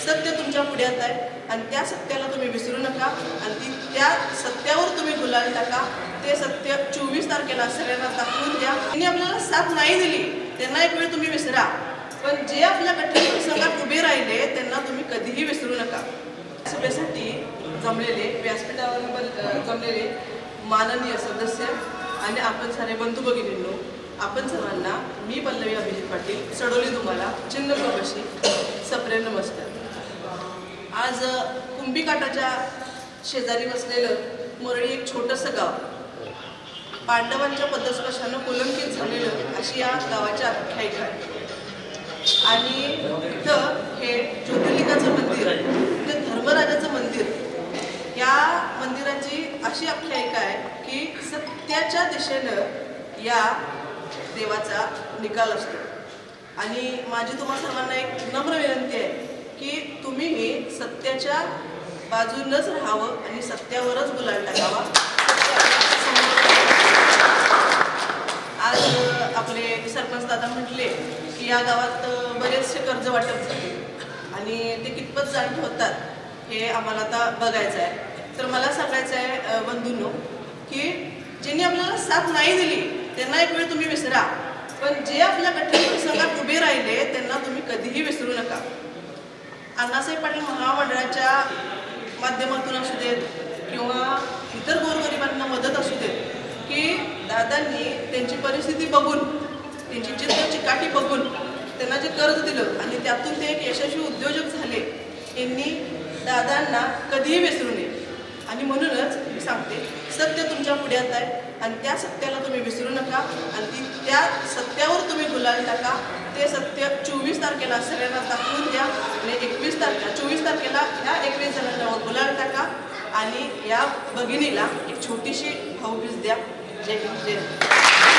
सत्य तुमच्या पुढ्यात आहे आणि त्या सत्याला तुम्ही विसरू नका आणि त्या सत्यावर तुम्ही गुलाल टाका। ते सत्य 24 तारखेला सगळ्यांना दाखवून द्या। त्यांनी आपल्याला साथ नाही दिली त्यांना एक वेळ तुम्ही विसरा, पण जे आपल्या कठीण प्रसंगात उभे राहिले त्यांना तुम्ही कधीही विसरू नका। सभेसाठी जमलेले व्यासपीठावर जमलेले माननीय सदस्य आणि आपण सारे बंधू भगिनींनो, आपण सर्वांना मी पल्लवी अभिजित पाटील सडोली तुम्हाला चिन्हप्रवाशी सप्रेम नमस्कार। आज कुंभीकाठाच्या शेजारी बसलेलं मोरळी एक छोटंसं गाव, पांडवांच्या पदस्पर्शानं कुलंकित झालेलं अशी या गावाची आख्यायिका आहे। आणि इथं हे ज्योतिर्लिंगाचं मंदिर म्हणजे धर्मराजाचं मंदिर, या मंदिराची अशी आख्यायिका आहे की सत्याच्या दिशेनं या देवाचा निकाल असतो। आणि माझी तुम्हा सर्वांना एक नम्र विनंती आहे की तुम्हीही सत्याच्या बाजूनच राहावं आणि सत्यावरच गुलाल टाकावा। आज आपले सरपंच दादा म्हटले की या गावात बरेचसे कर्ज वाटप झाले आणि ते कितपत जाण होतात हे आम्हाला आता बघायचं आहे। तर मला सांगायचं आहे बंधूंनो की ज्यांनी आपल्याला साथ नाही दिली त्यांना एक वेळ तुम्ही विसरा, पण जे आपल्या कठीण प्रसंगात उभे राहिले त्यांना तुम्ही कधीही विसरू नका। अण्णासाहेब पाटील महामंडळाच्या माध्यमातून असू देत किंवा इतर गोरगरिबांना मदत असू देत की दादांनी त्यांची परिस्थिती बघून, त्यांची जिद्द चिकाटी बघून त्यांना जे कर्ज दिलं आणि त्यातून ते एक यशस्वी उद्योजक झाले, यांनी दादांना कधीही विसरू नये। आणि म्हणूनच मी सांगते सत्य तुमच्या पुढ्यात आहे आणि त्या सत्याला तुम्ही विसरू नका आणि त्या सत्यावर तुम्ही गुलाल टाका। ते सत्य 24 तारखेला सगळ्यांना दाखवून द्या आणि 24 तारखेला ह्या 21 जणांवर गुलाल टाका आणि या भगिनीला एक छोटीशी भाऊबीज द्या। जय हिंद, जय हिंद।